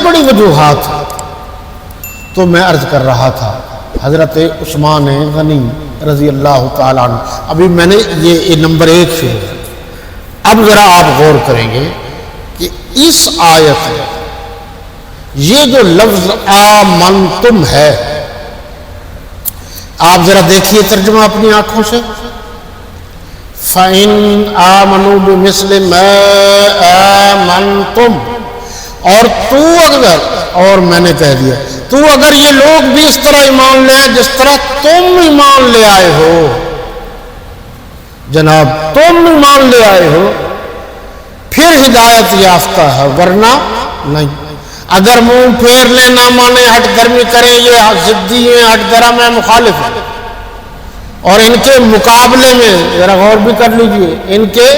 بڑی وجوہات ہیں۔ تو میں عرض کر رہا تھا حضرت عثمان غنی رضی اللہ تعالیٰ عنہ، ابھی میں نے یہ نمبر 1 شروع ہے۔ اب ذرا آپ غور کریں گے کہ اس آیت میں یہ جو لفظ آمنتم ہے، آپ ذرا دیکھیے ترجمہ اپنی آنکھوں سے۔ فَإِنْ آمَنُوا بِمِثْلِ مَا آمَنْتُمْ، اور تو اگر، اور میں نے کہہ دیا تو اگر یہ لوگ بھی اس طرح ایمان لے آئے جس طرح تم ایمان لے آئے ہو، جناب تم ایمان لے آئے ہو، پھر ہدایت یافتہ ہے، ورنہ نہیں۔ اگر منہ پھیر لیں، نہ مانے، ہٹ گرمی کریں، یہ ضدی ہیں، ہٹ درم ہیں، مخالف ہیں۔ اور ان کے مقابلے میں ذرا غور بھی کر لیجئے، ان کے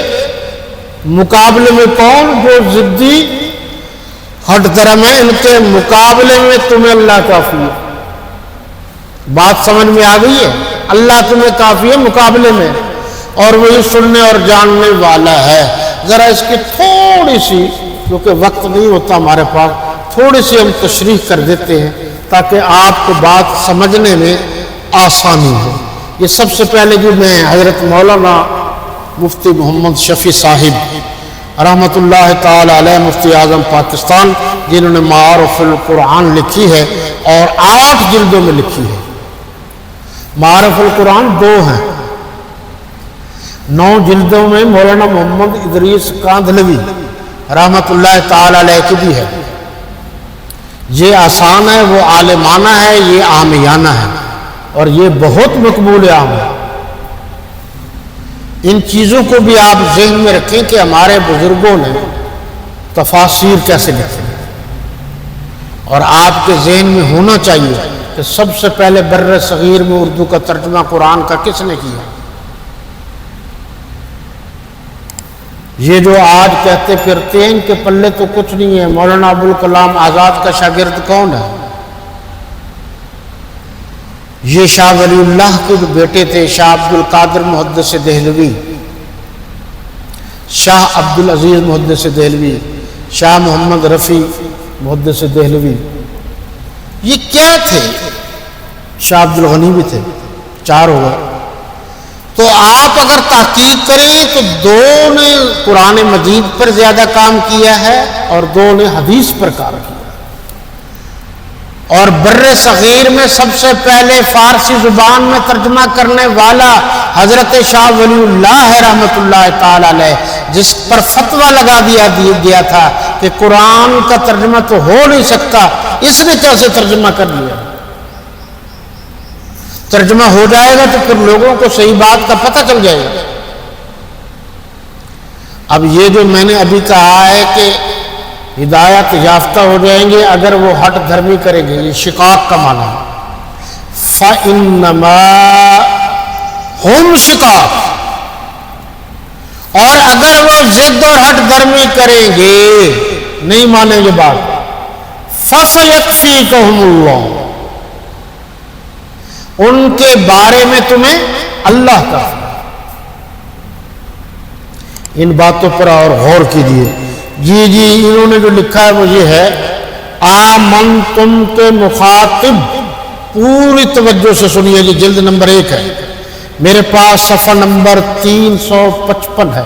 مقابلے میں کون؟ جو ضدی ہٹ درم ہے، ان کے مقابلے میں تمہیں اللہ کافی ہے۔ بات سمجھ میں آ گئی ہے؟ اللہ تمہیں کافی ہے مقابلے میں، اور وہی سننے اور جاننے والا ہے۔ ذرا اس کی تھوڑی سی، کیونکہ وقت نہیں ہوتا ہمارے پاس، تھوڑی سی ہم تشریح کر دیتے ہیں تاکہ آپ کو بات سمجھنے میں آسانی ہو۔ یہ سب سے پہلے جو میں حضرت مولانا مفتی محمد شفیع صاحب رحمۃ اللہ تعالی علیہ، مفتی اعظم پاکستان، جنہوں نے معارف القرآن لکھی ہے اور 8 جلدوں میں لکھی ہے۔ معارف القرآن 2 ہیں، 9 جلدوں میں مولانا محمد ادریس کاندھلوی رحمۃ اللہ تعالی علیہ کی بھی ہے۔ یہ آسان ہے، وہ عالمانہ ہے، یہ عامیانہ ہے، اور یہ بہت مقبول عام ہے۔ ان چیزوں کو بھی آپ ذہن میں رکھیں کہ ہمارے بزرگوں نے تفاسیر کیسے لکھی، اور آپ کے ذہن میں ہونا چاہیے کہ سب سے پہلے بر صغیر میں اردو کا ترجمہ قرآن کا کس نے کیا؟ یہ جو آج کہتے پھرتے ہیں ان کے پلے تو کچھ نہیں ہے، مولانا ابوالکلام آزاد کا شاگرد کون ہے؟ یہ شاہ ولی اللہ کے جو بیٹے تھے، شاہ عبد القادر محدث دہلوی، شاہ عبد العزیز محدث دہلوی، شاہ محمد رفیع محدث دہلوی، یہ کیا تھے؟ شاہ عبد الغنی بھی تھے، 4 ہو گئے۔ تو آپ اگر تحقیق کریں تو 2 نے قرآن مجید پر زیادہ کام کیا ہے اور 2 نے حدیث پر کام کیا، اور بر صغیر میں سب سے پہلے فارسی زبان میں ترجمہ کرنے والا حضرت شاہ ولی اللہ ہے رحمۃ اللہ تعالی علیہ، جس پر فتویٰ لگا دیا گیا تھا کہ قرآن کا ترجمہ تو ہو نہیں سکتا، اس نے کیسے ترجمہ کر لیا؟ ترجمہ ہو جائے گا تو پھر لوگوں کو صحیح بات کا پتہ چل جائے گا۔ اب یہ جو میں نے ابھی کہا ہے کہ ہدایت یافتہ ہو جائیں گے اگر وہ ہٹ دھرمی کریں گے، یہ شقاق کا معنی ہے۔ فَإِنَّمَا هُمْ شِقَاقٌ، اور اگر وہ ضد اور ہٹ دھرمی کریں گے، نہیں مانیں گے بات، فَسَيَكْفِيكَهُمُ اللَّهُ، ان کے بارے میں تمہیں اللہ کا۔ ان باتوں پر اور غور کیجیے۔ جی انہوں نے جو لکھا ہے وہ یہ ہے، آمنتم کے مخاطب، پوری توجہ سے سنیے، یہ جلد نمبر 1 ہے، میرے پاس صفحہ نمبر 355 ہے،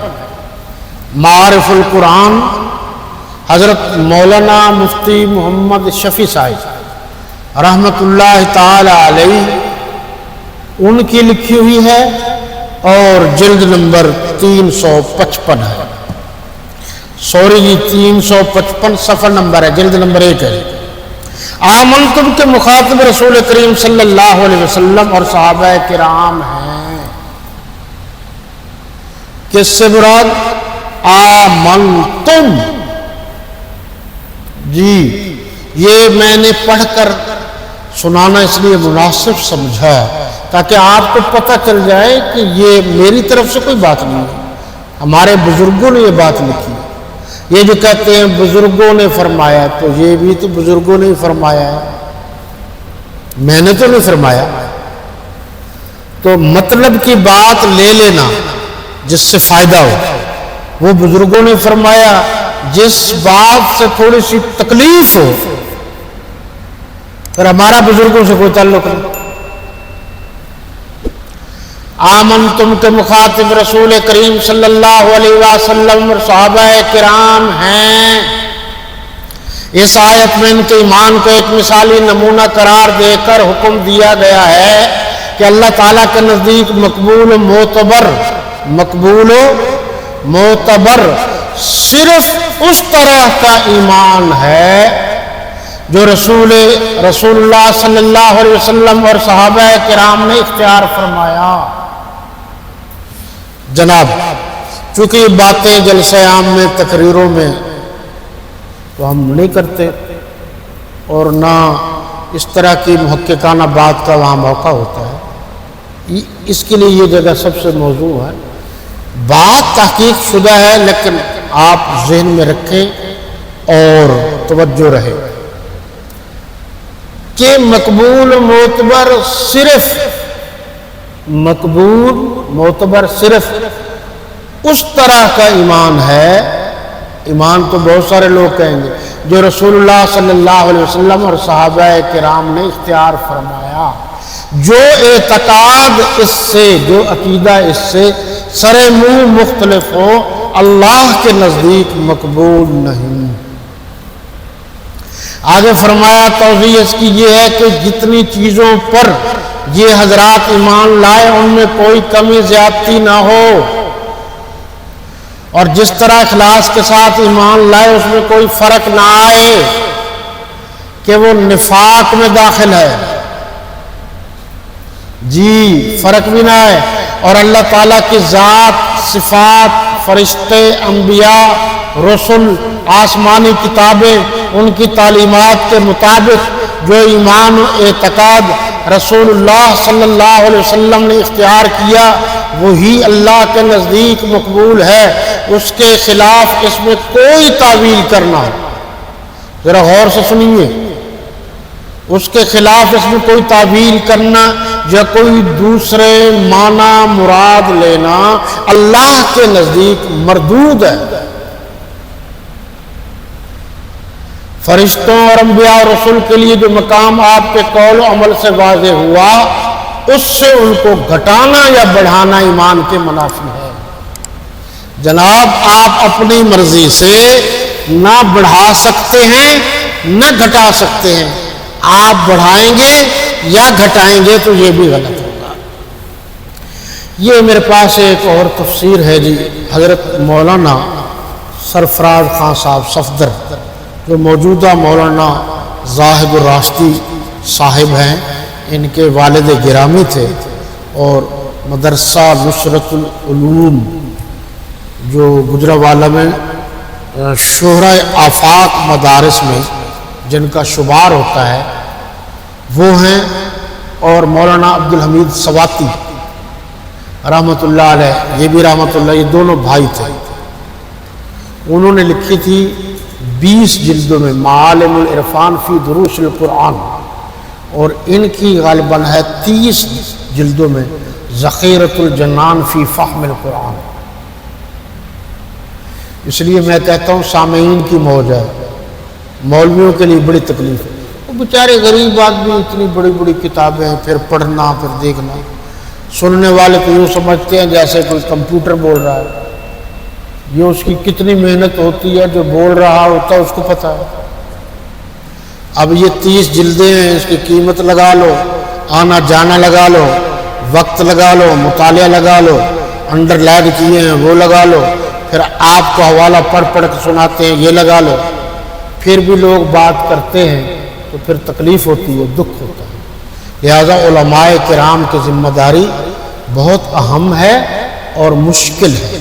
معارف القرآن، حضرت مولانا مفتی محمد شفیع صاحب رحمۃ اللہ تعالی علیہ ان کی لکھی ہوئی ہے، اور جلد نمبر 355 ہے، سوری جی 355 صفحہ نمبر ہے، جلد نمبر 1 ہے۔ آمنتم کے مخاطب رسول کریم صلی اللہ علیہ وسلم اور صحابہ کرام ہیں۔ کس سے مراد؟ آمنتم، جی یہ میں نے پڑھ کر سنانا اس لیے مناسب سمجھا تاکہ آپ کو پتہ چل جائے کہ یہ میری طرف سے کوئی بات نہیں ہے، ہمارے بزرگوں نے یہ بات لکھی۔ یہ جو کہتے ہیں بزرگوں نے فرمایا، تو یہ بھی تو بزرگوں نے ہی فرمایا ہے، میں نے تو نہیں فرمایا۔ تو مطلب کی بات لے لینا جس سے فائدہ ہو، وہ بزرگوں نے فرمایا، جس بات سے تھوڑی سی تکلیف ہو پھر ہمارا بزرگوں سے کوئی تعلق نہیں۔ آمنتم کے مخاطب رسول کریم صلی اللہ علیہ وسلم اور صحابہ کرام ہیں۔ اس آیت میں ان کے ایمان کو ایک مثالی نمونہ قرار دے کر حکم دیا گیا ہے کہ اللہ تعالیٰ کے نزدیک مقبول و معتبر صرف اس طرح کا ایمان ہے جو رسول اللہ صلی اللہ علیہ وسلم اور صحابہ کرام نے اختیار فرمایا۔ جناب چونکہ یہ باتیں جلسہ عام میں تقریروں میں تو ہم نہیں کرتے اور نہ اس طرح کی محققانہ بات کا وہاں موقع ہوتا ہے، اس کے لیے یہ جگہ سب سے موزوں ہے۔ بات تحقیق شدہ ہے لیکن آپ ذہن میں رکھیں اور توجہ رہے کہ مقبول معتبر صرف اس طرح کا ایمان ہے، ایمان تو بہت سارے لوگ کہیں گے، جو رسول اللہ صلی اللہ علیہ وسلم اور صحابہ کرام نے اختیار فرمایا۔ جو اعتقاد اس سے، جو عقیدہ اس سے سر منہ مختلف ہو، اللہ کے نزدیک مقبول نہیں۔ آگے فرمایا توضیح اس کی یہ ہے کہ جتنی چیزوں پر یہ حضرات ایمان لائے ان میں کوئی کمی زیادتی نہ ہو، اور جس طرح اخلاص کے ساتھ ایمان لائے اس میں کوئی فرق نہ آئے کہ وہ نفاق میں داخل ہے، جی فرق بھی نہ ہے، اور اللہ تعالیٰ کی ذات، صفات، فرشتے، انبیاء، رسل، آسمانی کتابیں، ان کی تعلیمات کے مطابق جو ایمان و اعتقاد رسول اللہ صلی اللہ علیہ وسلم نے اختیار کیا وہی اللہ کے نزدیک مقبول ہے۔ اس کے خلاف اس میں کوئی تعویل کرنا، ذرا غور سے سنیے، اس کے خلاف اس میں کوئی تعویل کرنا یا کوئی دوسرے معنی مراد لینا اللہ کے نزدیک مردود ہے۔ فرشتوں اور انبیاء اور رسول کے لیے جو مقام آپ کے قول و عمل سے واضح ہوا اس سے ان کو گھٹانا یا بڑھانا ایمان کے منافی ہے۔ جناب آپ اپنی مرضی سے نہ بڑھا سکتے ہیں نہ گھٹا سکتے ہیں، آپ بڑھائیں گے یا گھٹائیں گے تو یہ بھی غلط ہوگا۔ یہ میرے پاس ایک اور تفسیر ہے جی، حضرت مولانا سرفراز خان صاحب صفدر جو موجودہ مولانا زاہد الراشدی صاحب ہیں، ان کے والد گرامی تھے، اور مدرسہ نصرت العلوم جو گجرانوالہ میں شہرۂ آفاق مدارس میں جن کا شمار ہوتا ہے وہ ہیں، اور مولانا عبدالحمید سواتی رحمۃ اللہ علیہ، یہ بھی رحمۃ اللہ، یہ دونوں بھائی تھے، انہوں نے لکھی تھی 20 جلدوں میں معالم العرفان فی دروس القرآن، اور ان کی غالباً ہے 30 جلدوں میں ذخیرۃ الجنان فی فہم القرآن۔ اس لیے میں کہتا ہوں سامعین کی موج ہے، مولویوں کے لیے بڑی تکلیف ہے، وہ بیچارے غریب آدمی اتنی بڑی بڑی کتابیں پھر پڑھنا پھر دیکھنا، سننے والے تو یوں سمجھتے ہیں جیسے کوئی کمپیوٹر بول رہا ہے، یہ اس کی کتنی محنت ہوتی ہے، جو بول رہا ہوتا ہے اس کو پتہ ہے۔ اب یہ 30 جلدیں ہیں، اس کی قیمت لگا لو، آنا جانا لگا لو، وقت لگا لو، مطالعہ لگا لو، انڈر لائن کیے ہیں وہ لگا لو، پھر آپ کو حوالہ پڑھ پڑھ کے سناتے ہیں یہ لگا لو، پھر بھی لوگ بات کرتے ہیں تو پھر تکلیف ہوتی ہے، دکھ ہوتا ہے۔ لہذا علماء کرام کی ذمہ داری بہت اہم ہے اور مشکل ہے۔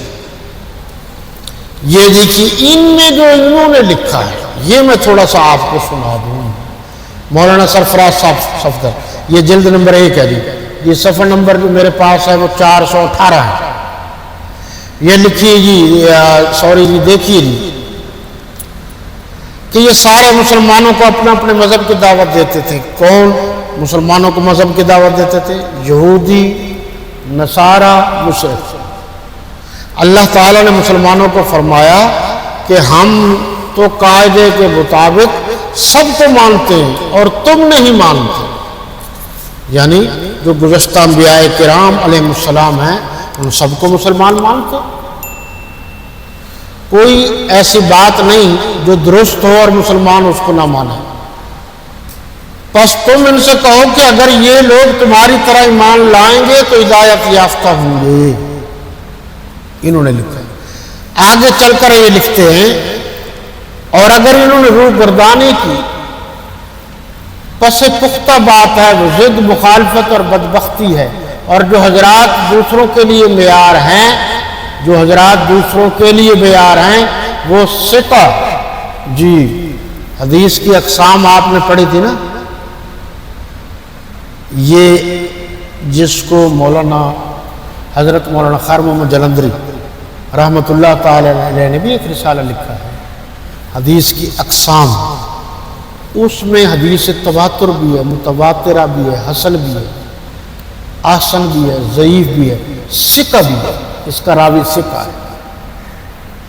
یہ دیکھیے ان میں جو انہوں نے لکھا ہے یہ میں تھوڑا سا آپ کو سنا دوں۔ مولانا سرفراز صاحب صفدر، یہ جلد نمبر 1 ہے جی، یہ صفحہ نمبر جو میرے پاس ہے وہ 418 ہے۔ یہ لکھیے جی، سوری جی، دیکھیے جی کہ یہ سارے مسلمانوں کو اپنے اپنے مذہب کی دعوت دیتے تھے۔ کون مسلمانوں کو مذہب کی دعوت دیتے تھے؟ یہودی، نصارہ، مشرک۔ اللہ تعالیٰ نے مسلمانوں کو فرمایا کہ ہم تو قاعدے کے مطابق سب کو مانتے ہیں اور تم نہیں مانتے. یعنی جو گزشتہ انبیاء کرام علیہ السلام ہیں ان سب کو مسلمان مانتے. کوئی ایسی بات نہیں جو درست ہو اور مسلمان اس کو نہ مانے. پس تم ان سے کہو کہ اگر یہ لوگ تمہاری طرح ایمان لائیں گے تو ہدایت یافتہ ہوں گے. انہوں نے لکھا ہے. آگے چل کر یہ لکھتے ہیں اور اگر انہوں نے روح گردانی کی پس پختہ بات ہے وہ ضد مخالفت اور بدبختی ہے. اور جو حضرات دوسروں کے لیے معیار ہیں وہ ثقہ. جی حدیث کی اقسام آپ نے پڑھی تھی نا. یہ جس کو حضرت مولانا خیر محمد جلندری رحمۃ اللہ تعالی علیہ نے بھی ایک رسالہ لکھا ہے حدیث کی اقسام. اس میں حدیث تواتر بھی ہے, متواترہ بھی ہے, حسن بھی ہے, احسن بھی ہے, ضعیف بھی ہے, ثقہ بھی ہے. اس کا راوی ثقہ ہے.